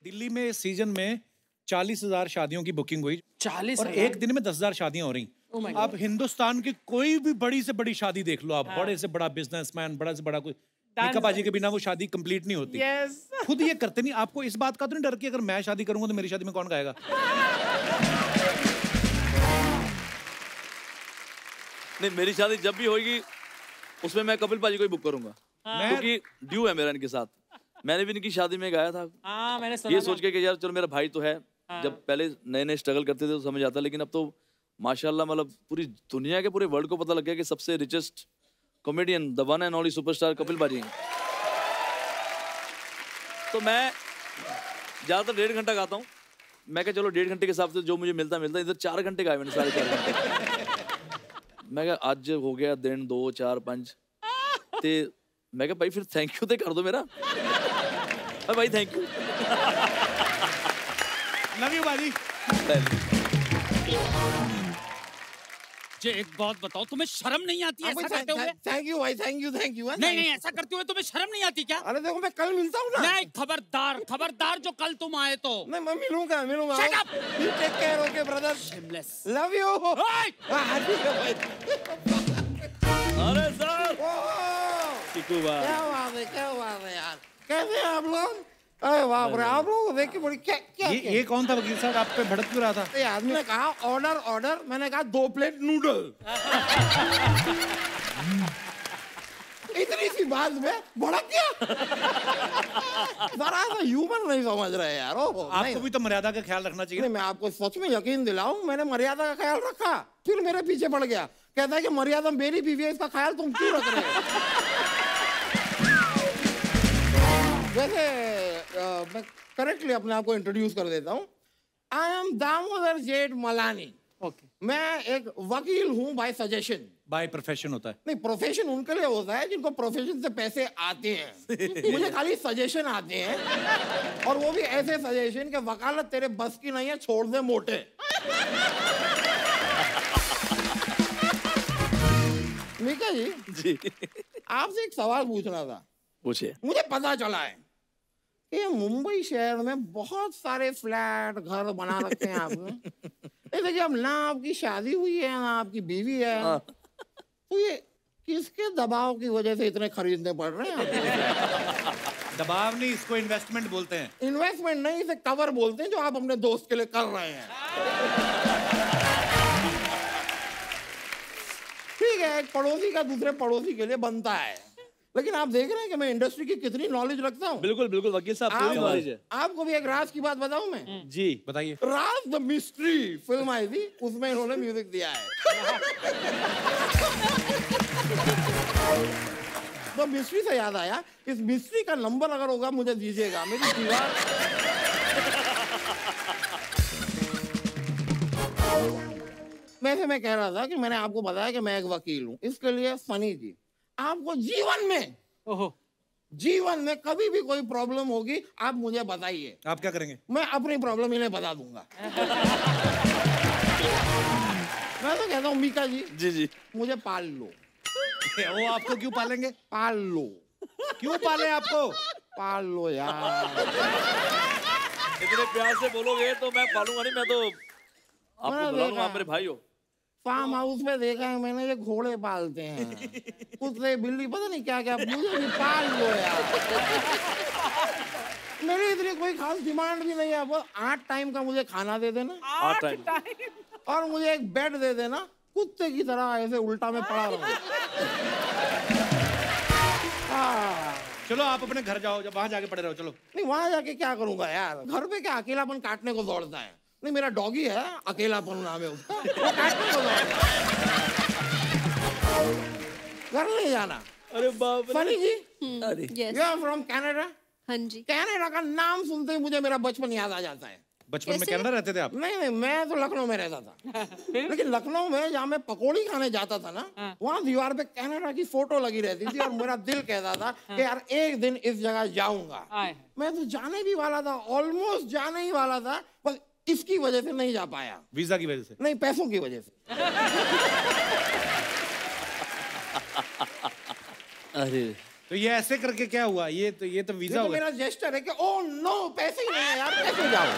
दिल्ली में इस सीजन में 40,000 शादियों की बुकिंग हुई 40 और एक दिन में 10,000 शादियां हो रही। आप हिंदुस्तान की कोई भी बड़ी से बड़ी शादी देख लो, आप बड़े से बड़ा बिजनेसमैन, बड़ा से बड़ा कोई मीका बाजी के बिना वो शादी कंप्लीट नहीं होती। खुद ये करते नहीं। आपको इस बात का तो नहीं डर कि अगर मैं शादी करूंगा तो मेरी शादी में कौन गाएगा? नहीं, मेरी शादी जब भी होगी उसमें मैं कपिल पाजी को ही बुक करूंगा, क्योंकि ड्यू है मेरा इनके साथ। मैंने भी इनकी शादी में गाया था। मैंने सुना ये सोच के कि यार चलो मेरा भाई तो है। जब पहले नए नए स्ट्रगल करते थे तो समझ आता, लेकिन अब तो माशाल्लाह मतलब पूरी दुनिया के पूरे वर्ल्ड को पता लग गया कि सबसे richest comedian the one and only superstar Kapil पाजी। तो मैं ज्यादातर 1.5 घंटा गाता हूँ। मैं क्या चलो 1.5 घंटे के हिसाब से जो मुझे मिलता इधर 4 घंटे गाए मैंने, 4.5 घंटे। मैं क्या आज हो गया दिन 2 4 5 ते मैं क्या भाई फिर थैंक यू तो कर दो मेरा। भाई थैंक यू, लव यू बाजी। मुझे एक बात बताओ, तुम्हें शर्म नहीं आती है ऐसा करते हुए? थैंक यू भाई, थैंक यू। नहीं, ऐसा करते हुए तुम्हें शर्म नहीं आती क्या? अरे देखो मैं कल मिलता हूँ ना। नहीं, खबरदार जो कल तुम आए तो। नहीं मैं मिलूंगा। Shut up! You take care, okay brother? Shameless. Love you. ठीक है भाई। अरे सर क्या बात है यार, कैसे हैं आप लोग? अरे बाप रे, आप लोगों को देख के बड़ी क्या ये कौन था वकील साहब? आप पे भड़क क्यों रहा था? ये आदमी ने कहा ऑर्डर, मैंने कहा 2 प्लेट नूडल। इतनी सी बात में भड़क गया। जरा सा ह्यूमन नहीं समझ रहे यार। आपको भी तो मर्यादा का ख्याल रखना चाहिए। नहीं, मैं आपको सच में यकीन दिलाऊं, मैंने मर्यादा का ख्याल रखा, फिर मेरे पीछे पड़ गया, कहता है कि मर्यादा मेरी बीवी है, इसका ख्याल तुम क्यों रख रहे हो? वैसे मैं करेक्टली अपने आप को इंट्रोड्यूस कर देता हूँ। आई एम दामोदर जेठ मलानी। मैं एक वकील हूँ बाय सजेशन। बाय प्रोफेशन होता है? नहीं, प्रोफेशन उनके लिए होता है जिनको प्रोफेशन से पैसे आते हैं। मुझे खाली सजेशन आते हैं, और वो भी ऐसे सजेशन कि वकालत तेरे बस की नहीं है, छोड़ दे मोटे। मीका जी आपसे एक सवाल पूछना था। पूछिए। मुझे पता चला है कि मुंबई शहर में बहुत सारे फ्लैट घर बना रखे हैं आपने। देखिए, अब ना आपकी शादी हुई है ना आपकी बीवी है, तो ये किसके दबाव की वजह से इतने खरीदने पड़ रहे हैं? दबाव नहीं, इसको इन्वेस्टमेंट बोलते हैं। इन्वेस्टमेंट नहीं, इसे कवर बोलते हैं, जो आप अपने दोस्त के लिए कर रहे हैं। ठीक है, एक पड़ोसी का दूसरे पड़ोसी के लिए बनता है, लेकिन आप देख रहे हैं कि मैं इंडस्ट्री की कितनी नॉलेज रखता हूँ। बिल्कुल बिल्कुल वकील साहब, पूरी नॉलेज है। आपको भी एक राज की बात बताऊं मैं? जी बताइए। राज द मिस्ट्री फिल्म आई थी, उसमें इन्होंने म्यूजिक दिया है। तो मिस्ट्री से याद आया, इस मिस्ट्री का नंबर अगर होगा मुझे दीजिएगा, मेरी दीवार। वैसे मैं कह रहा था कि मैंने आपको बताया कि मैं एक वकील हूँ, इसके लिए फनी जी आपको जीवन में कभी भी कोई प्रॉब्लम होगी आप मुझे बताइए। आप क्या करेंगे? मैं अपनी प्रॉब्लम इन्हें बता दूंगा। मैं तो कहता हूँ मीका जी मुझे पाल लो। वो आपको क्यों पालेंगे? पाल लो। क्यों पाले आपको? पाल लो यार। इतने प्यार से बोलोगे तो मैं पालूंगा नहीं, मैं तो आपको बुलाऊंगा, आप मेरे भाई हो। फार्म हाउस में देखा है मैंने, ये घोड़े पालते हैं, कुत्ते बिल्ली पता नहीं क्या क्या, मुझे भी पाल लो यार। मेरी इतनी कोई खास डिमांड भी नहीं है, वो 8 टाइम का मुझे खाना दे देना, 8 टाइम, और मुझे एक बेड दे देना, कुत्ते की तरह ऐसे उल्टा में पड़ा रहूं। चलो आप अपने घर जाओ, जब वहां जाके पड़े रहो। चलो। नहीं, वहां जाके क्या करूंगा यार, घर पे क्या अकेलापन काटने को दौड़ता है। नहीं, मेरा डॉगी है, अकेलापन नाम है उसका, वो काटने को दौड़ता है। घर नहीं जाना। अरे बाप रे। Phani ji, Yes. You are from Canada? हाँ जी। कनाडा का नाम सुनते ही मुझे मेरा बचपन याद आ जाता है। बचपन में कनाडा रहते थे आप? नहीं, मैं तो लखनऊ में रहता था। लेकिन लखनऊ में जहाँ मैं पकौड़ी खाने जाता था ना, वहाँ दीवार पे कनाडा की फोटो लगी रहती थी, और मेरा दिल कहता था कि यार एक दिन इस जगह जाऊंगा। मैं तो जाने भी वाला था, ऑलमोस्ट जाने ही वाला था, बस इसकी वजह से नहीं जा पाया। वीजा की वजह से? नहीं, पैसों की वजह से। अरे तो ये ऐसे करके क्या हुआ? ये तो वीजा हो गया। मेरा जेस्चर है कि ओह नो, पैसे ही नहीं है यार। पे जाओ।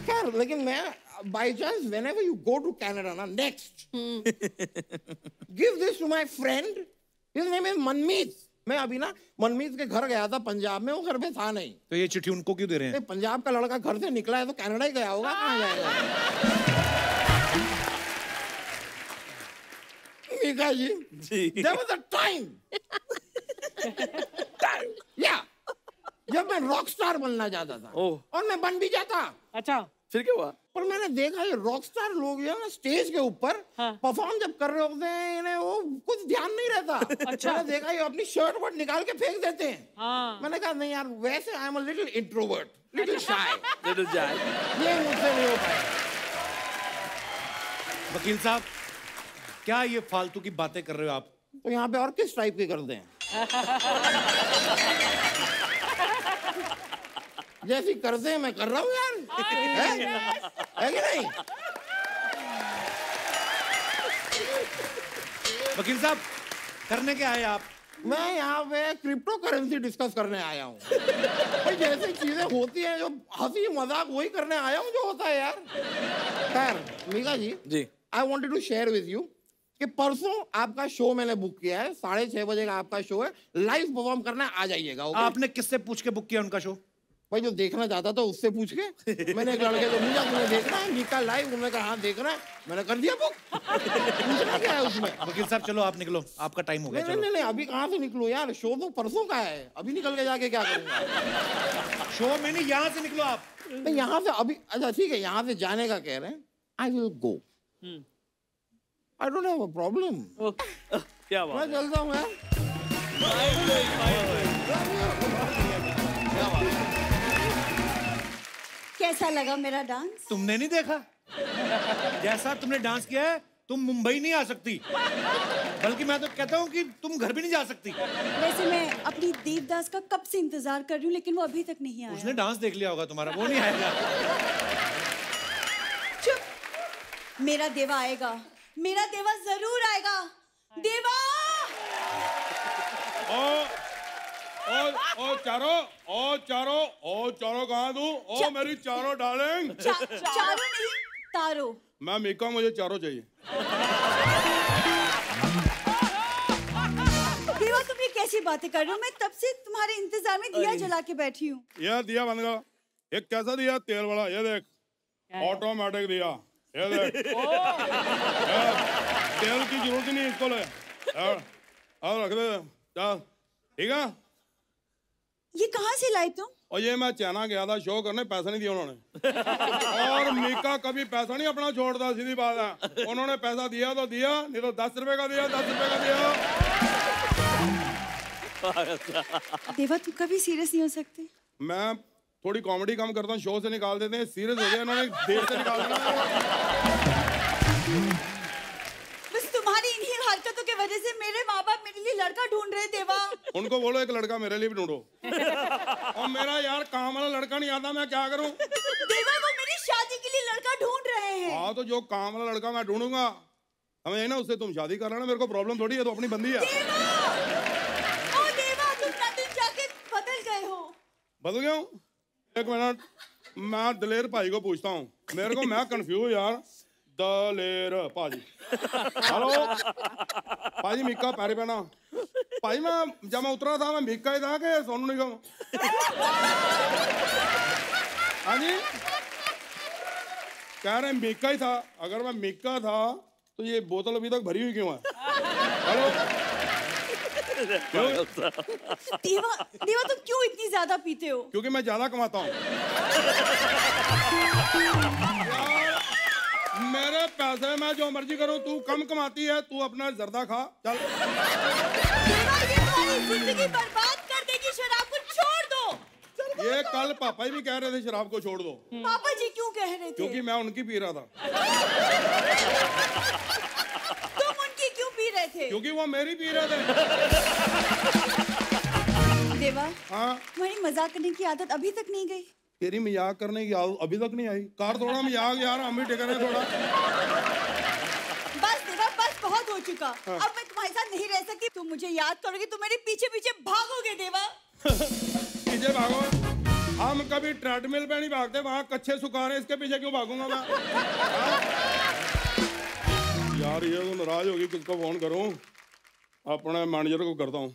खैर, लेकिन मैं by chance whenever you go to Canada na next give this to my friend, his name is Manmeet। मैं अभी ना मनमीत के घर गया था पंजाब में, वो घर पे था नहीं। तो ये चिट्ठी उनको क्यों दे रहे हैं? पंजाब का लड़का घर से निकला है तो कनाडा ही गया होगा, कहाँ जाएगा? मीका जी, there was a time yeah, जब मैं रॉक स्टार बनना चाहता था और मैं बन भी जाता। अच्छा, फिर क्या हुआ? पर मैंने देखा ये रॉक स्टार लोग जो है ना स्टेज के ऊपर परफॉर्म जब कर रहे होते हैं, इन्हें वो कुछ ध्यान नहीं रहता। अच्छा। मैंने देखा ये अपनी शर्ट वर्ट निकाल के फेंक देते हैं। मैंने कहा नहीं यार, वैसे I am a little introvert, little shy, ये मुझसे नहीं हो पाएगा। वकील साहब, क्या ये फालतू की बातें कर रहे हो आप? तो यहाँ पे और किस टाइप की करते हैं? जैसी करते हैं मैं कर रहा हूँ यार, है कि नहीं? वकील साहब, करने क्या आए आप? मैं यहाँ पे क्रिप्टो करेंसी डिस्कस करने आया हूँ। भाई जैसी चीजें होती हैं, जो हंसी मजाक, वही करने आया हूँ जो होता है यार। खैर Mika ji, I wanted to share with you कि परसों आपका शो मैंने बुक किया है, 6:30 बजे का आपका शो है, लाइव परफॉर्म करना आ जाइएगा। आपने किससे पूछ के बुक किया उनका शो? भाई जो देखना चाहता था उससे पूछ के। मैंने एक लड़के को पूछा तुम्हें देखना है मीका लाइव, उन्होंने कहा हाँ देखना है, मैंने कर दिया बुक। पूछना क्या है उसमें? वकील साहब चलो आप निकलो, आपका टाइम हो गया। नहीं, अभी कहाँ से निकलो यार, शो तो परसों का है, अभी निकल के जाके क्या करूँगा? शो में नहीं, यहाँ से निकलो आप। नहीं यहाँ से अभी, अच्छा ठीक है, यहाँ से जाने का कह रहे हैं, I will go, I don't have a problem. क्या बात? मैं चलता हूँ यार। कैसा लगा मेरा डांस? तुमने नहीं देखा? जैसा तुमने डांस किया है, तुम मुंबई नहीं आ सकती, बल्कि मैं तो कहता हूँ कि तुम घर भी नहीं जा सकती। वैसे मैं अपनी देवदास का कब से इंतजार कर रही हूँ, लेकिन वो अभी तक नहीं आया। उसने डांस देख लिया होगा तुम्हारा, वो नहीं आएगा। चुप, मेरा देवा आएगा, मेरा देवा जरूर आएगा। देवा! ओ चारो कहाँ दूं? ओ मेरी चारो डार्लिंग। चारो नहीं, तारो। मैं मीका, मुझे चारो चाहिए। देवा तुम ये कैसी बातें कर रहे हो? मैं तब से तुम्हारे इंतजार में दिया जला के बैठी हूँ। यह दिया बंद कर। एक कैसा दिया? तेल वाला, ये देख, ऑटोमेटिक दिया, ये देख। तेल की जरूरत ही नहीं इसको, ले और रख दे, चल ठीक है। ये कहाँ से लाए तुम? और ये मैं चाइना गया था शो करने, पैसा नहीं दिया उन्होंने। और मीका कभी पैसा नहीं अपना छोड़ता, सीधी बात है। उन्होंने पैसा दिया तो दिया, नहीं तो 10 रुपए का दिया, 10 रुपए का दिया। देवा तुम कभी सीरियस नहीं हो सकते? मैं थोड़ी कॉमेडी कम करता हूँ, शो से निकाल देते हैं, सीरियस हो गया इन्होंने, देर से निकाल देना। बस तुम्हारी इन्हीं हरकतों की वजह से मेरे माँ बाप मेरे लिए लड़का ढूंढ रहे। देवा उनको बोलो एक लड़का मेरे लिए भी ढूंढो। और मेरा यार काम वाला लड़का नहीं आता, मैं क्या करूं? देवा वो मेरी शादी के लिए लड़का ढूंढ रहे हैं। हाँ तो जो काम वाला लड़का मैं ढूंढूंगा, हमें यही ना, उससे तुम शादी कर लेना, मेरे को प्रॉब्लम थोड़ी है, तो अपनी बंदी है। ओ देवा तुम लंदन जाके बदल गए हो। बदल गया हूँ? एक मिनट, मैं दलेर भाई को पूछता हूँ, मेरे को, मैं कंफ्यूज यार। दलेर भाजी, हेलो भाजी, मीका पैरी पहना भाई। मैं जब मैं उतरा था, मैं मीका ही था कि सोनू निगम? हाँ जी, कह रहे मीका ही था। अगर मैं मीका था तो ये बोतल अभी तक भरी हुई क्यों है? हेलो देवा, देवा तुम क्यों इतनी ज्यादा पीते हो? क्योंकि मैं ज्यादा कमाता हूँ। मेरे पैसे मैं जो मर्जी करूँ, तू कम कमाती है, तू अपना जर्दा खा, चल। देवा ये तुम्हारी जिंदगी बर्बाद कर देगी, शराब को छोड़ दो। ये कल पापा भी कह रहे थे शराब को छोड़ दो। पापा जी क्यों कह रहे थे? क्योंकि मैं उनकी पी रहा था। तुम उनकी क्यों पी रहे थे? क्योंकि वो मेरी पी रहे थे। देवा हाँ, तुम्हारी मजाक करने की आदत अभी तक नहीं गई? तेरी मजाक करने की आदत अभी तक नहीं आई? कार थोड़ा मजाक यार, हम भी टिकने थोड़ा। बस देवा बस, बहुत हो चुका। अब मैं तुम्हारे साथ नहीं रह सकती। तुम मुझे याद करोगे, तुम मेरे पीछे पीछे भागोगे। देवा पीछे भागो कभी ट्रेडमिल पे नहीं भागते, वहाँ कच्चे सुखाने, इसके पीछे क्यों भागूंगा मैं? यार ये तो नाराज होगी, किसको फोन करूं? अपने मैनेजर को करता हूँ।